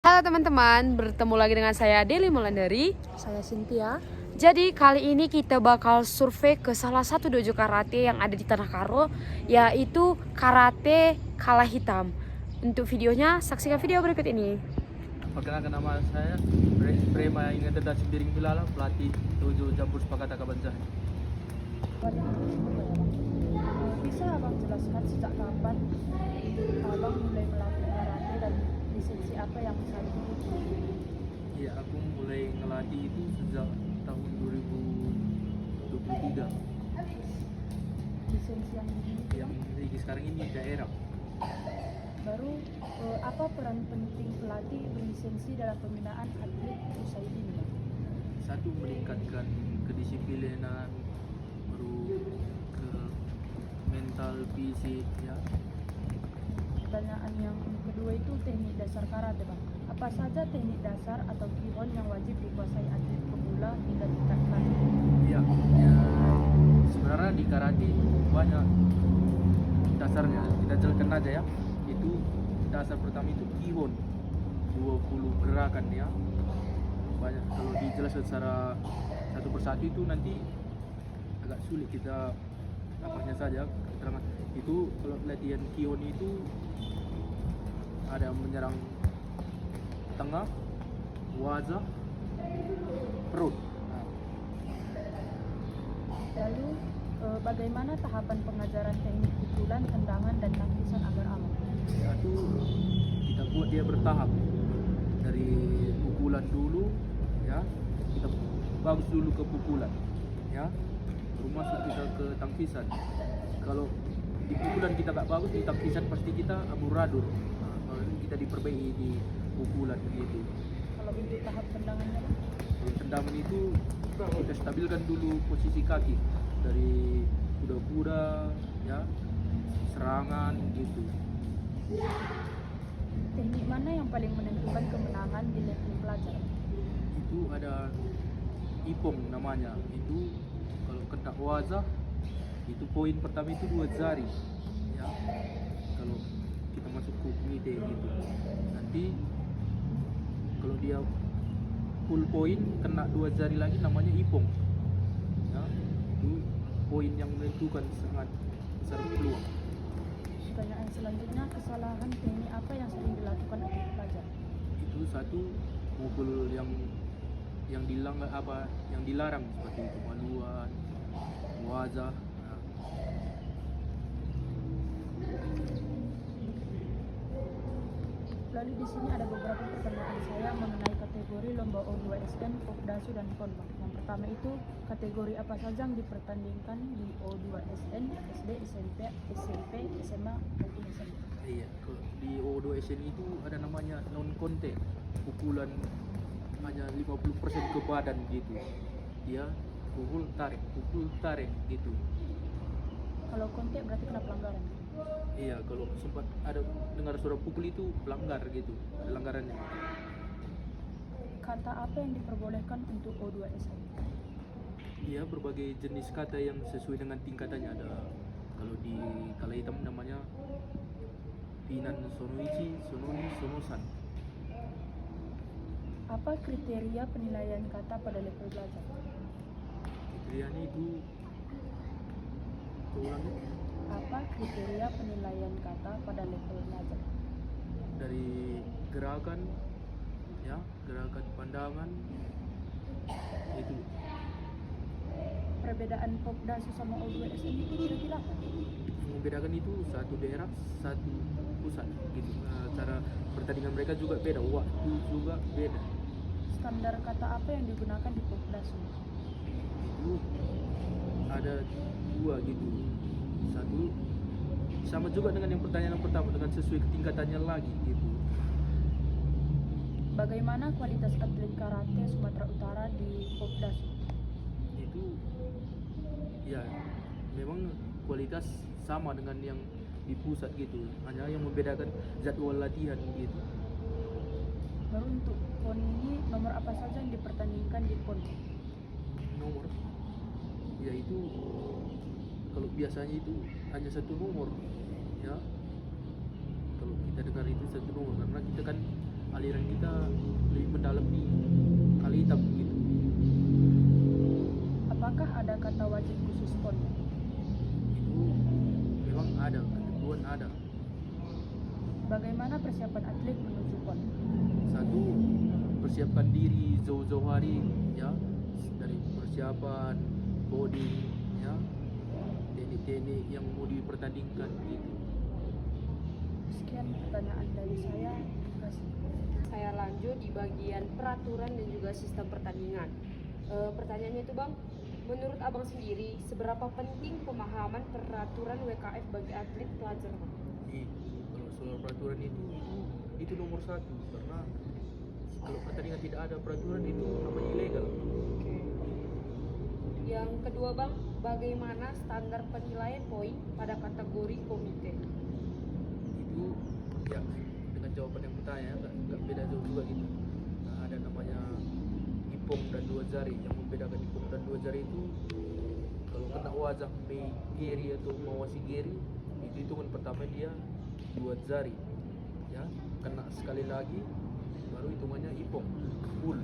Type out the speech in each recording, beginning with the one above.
Halo teman-teman, bertemu lagi dengan saya Deli Mulandari. Saya Cynthia. Jadi kali ini kita bakal survei ke salah satu dojo karate yang ada di Tanah Karo, yaitu Karate Kala Hitam. Untuk videonya, saksikan video berikut ini. Perkenalkan, nama saya Prema Ingatan dan Sembiring Bilala, pelatih dojo Jambus Pakata Kabanjahan. Bisa abang jelaskan sejak kapan abang mulai melatih karate dan lisensi apa yang saat ini? Ya, aku mulai ngelatih itu sejak tahun 2023 Lisensi yang dimiliki yang lagi sekarang ini daerah. baru apa peran penting pelatih berlisensi dalam pembinaan atlet usai ini, Bang? Satu, meningkatkan kedisiplinan, baru ke mental, fisik, ya. Pertanyaan yang kedua itu teknik dasar karate, Bang. Apa saja teknik dasar atau kihon yang wajib dikuasai atlet pemula hingga tingkat karate? Ya, sebenarnya di karate banyak dasarnya. Kita jelaskan aja ya. Itu dasar pertama itu kihon, 20 gerakan ya. Banyak, kalau dijelaskan secara satu persatu itu nanti agak sulit, kita apanya saja keterangan. Itu kalau latihan kihon itu ada menyerang tengah, wajah, perut. Nah, Lalu bagaimana tahapan pengajaran teknik pukulan, tendangan, dan tangkisan agar aman? satu, kita buat dia bertahap dari pukulan dulu ya, kita bagus dulu ke pukulan ya, baru masuk kita ke tangkisan. Kalau di pukulan kita gak bagus, di tangkisan pasti kita amburadul. Nah, kalau ini kita diperbaiki di pukulan gitu. Kalau untuk tahap tendangannya, Bang? Kalau tendangan itu kita stabilkan dulu posisi kaki dari kuda-kuda ya, serangan gitu. Teknik mana yang paling menentukan kemenangan di level pelajar? Itu ada ipong namanya. Itu kalau kena wajah itu poin pertama itu 2 jari ya, kalau kita masuk ke kumite gitu. Nanti kalau dia full poin kena 2 jari lagi namanya ipong ya, itu poin yang menentukan, sangat besar peluang. Pertanyaan selanjutnya, kesalahan teknik apa yang sering dilakukan oleh pelajar? Itu satu, mukul yang dilanggar, apa yang dilarang, seperti kemaluan, wajah. Nah, Lalu di sini ada beberapa pertanyaan saya mengenai kategori lomba O2SN, Popdasu, dan PON, Bang. Yang pertama itu, kategori apa saja yang dipertandingkan di O2SN, SD, SMP, SMA, maupun SMA? iya, di O2SN itu ada namanya non contact, pukulan hanya 50% ke badan gitu. Dia pukul tarik gitu. Kalau kontak berarti kena pelanggaran. Iya, kalau sempat ada dengar suara pukul itu pelanggar gitu, ada pelanggarannya. Kata apa yang diperbolehkan untuk O2SN? Iya, berbagai jenis kata yang sesuai dengan tingkatannya ada. Kalau di Kala Hitam namanya Pinan Sonoichi, Sononi, Sonosan. Apa kriteria penilaian kata pada level pelajar? Kriterianya itu, ulangi, Apa kriteria penilaian kata pada level pelajar? dari gerakan ya, gerakan pandangan itu. Perbedaan Popdasu sama O2SN itu kira-kira apa? Yang membedakan itu satu daerah, satu pusat gitu. Nah, cara pertandingan mereka juga beda, waktu juga beda. Standar kata apa yang digunakan di Popdasu? Itu ada 2 gitu. Satu sama juga dengan yang pertanyaan pertama, dengan sesuai ketingkatannya lagi gitu. Bagaimana kualitas atlet karate Sumatera Utara di Popdasu? Itu ya memang kualitas sama dengan yang di pusat gitu, hanya yang membedakan jadwal latihan gitu. Baru untuk PON ini, nomor apa saja yang dipertandingkan di PON? Nomor yaitu kalau biasanya itu hanya satu nomor ya, kalau kita dengar itu satu nomor, karena kita kan aliran kita lebih mendalam di kali hitam gitu. Apakah ada kata wajib khusus PON? Itu memang ada, ketentuan ada. Bagaimana persiapan atlet menuju PON? Satu, persiapkan diri jauh-jauh hari ya, dari persiapan body ya, teknik-teknik yang mau dipertandingkan gitu. Sekian pertanyaan dari saya. Terima kasih. Saya lanjut di bagian peraturan dan juga sistem pertandingan. Pertanyaannya itu Bang, menurut Abang sendiri seberapa penting pemahaman peraturan WKF bagi atlet pelajar Bang? Kalau soal peraturan itu nomor satu, karena kalau pertandingan tidak ada peraturan itu namanya ilegal. Oke. Yang kedua Bang, bagaimana standar penilaian poin pada kategori komite? Itu ya dengan jawaban yang bertanya nggak beda jauh juga gitu. Nah, ada namanya ipong dan dua jari. Yang membedakan ipong dan dua jari itu kalau kena wajah Geri atau Mawashigiri itu hitungan pertama dia dua jari ya, kena sekali lagi baru hitungannya ipong full.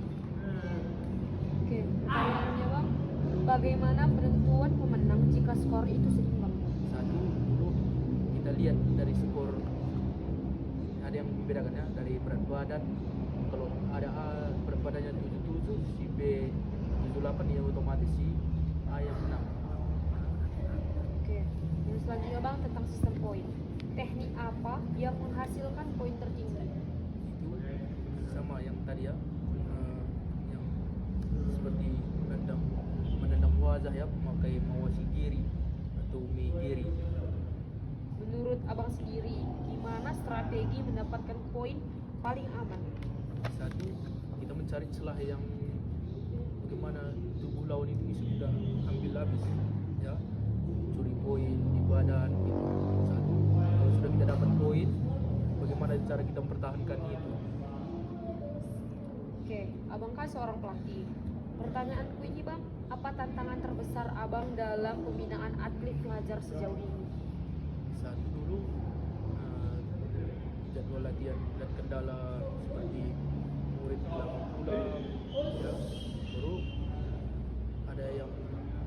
Oke, pertanyaannya Bang, bagaimana penentuan pemenang jika skor itu seimbang? Satu dulu kita lihat dari skor, ada yang membedakannya dari berat badan. Kalau ada A berat badannya 77, si B 78 ya otomatis si A yang menang. Oke, yang selanjutnya Bang tentang sistem poin. Teknik apa yang menghasilkan poin tertinggi? Itu sama yang tadi ya, yang seperti menendang wajah ya, memakai Mawashigiri atau Migiri. Menurut Abang sendiri, gimana strategi mendapatkan poin paling aman? Satu, kita mencari celah yang bagaimana tubuh lawan itu bisa kita ambil habis ya, curi poin di badan gitu. Satu, kalau sudah kita dapat poin, bagaimana cara kita mempertahankan itu. Oke, Abang kan seorang pelatih. Pertanyaanku ini Bang, apa tantangan terbesar Abang dalam pembinaan atlet pelajar sejauh ini? Satu dulu, jadwal latihan dan kendala seperti murid hilang pulang ya, baru ada yang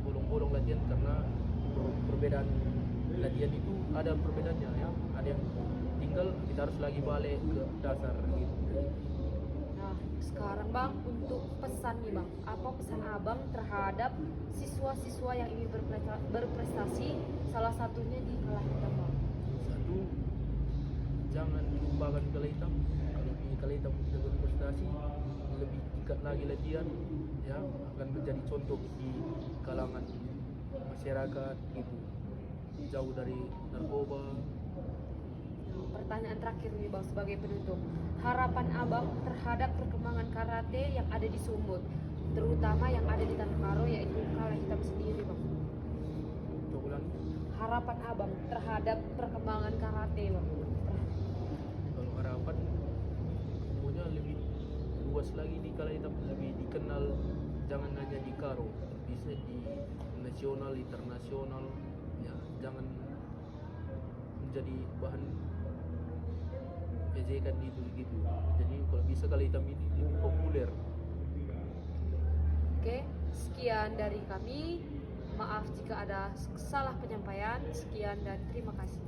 bolong-bolong latihan karena perbedaan latihan itu ada perbedaannya ya, ada yang tinggal kita harus lagi balik ke dasar gitu. Nah, sekarang Bang, untuk pesan nih Bang, apa pesan Abang terhadap siswa-siswa yang ingin berprestasi, salah satunya di Kala Hitam Bang? Satu, jangan lupakan Kala Hitam. Kalau ingin Kala Hitam bisa berprestasi, lebih tingkat lagi latihan ya, akan menjadi contoh di kalangan masyarakat gitu, jauh dari narkoba. Pertanyaan terakhir nih Bang sebagai penutup. Harapan Abang terhadap perkembangan karate yang ada di Sumut, terutama yang ada di Tanah Karo yaitu Kala Hitam sendiri Bang. Coba ulangi. Harapan Abang terhadap perkembangan karate Bang. Kalau harapan punya lebih luas lagi di Kala Hitam, lebih dikenal, jangan hanya di Karo, bisa di nasional, internasional ya, jangan menjadi bahan ejekan gitu. Jadi kalau bisa Kala Hitam ini lebih populer. Oke, sekian dari kami. Maaf jika ada salah penyampaian. Sekian dan terima kasih.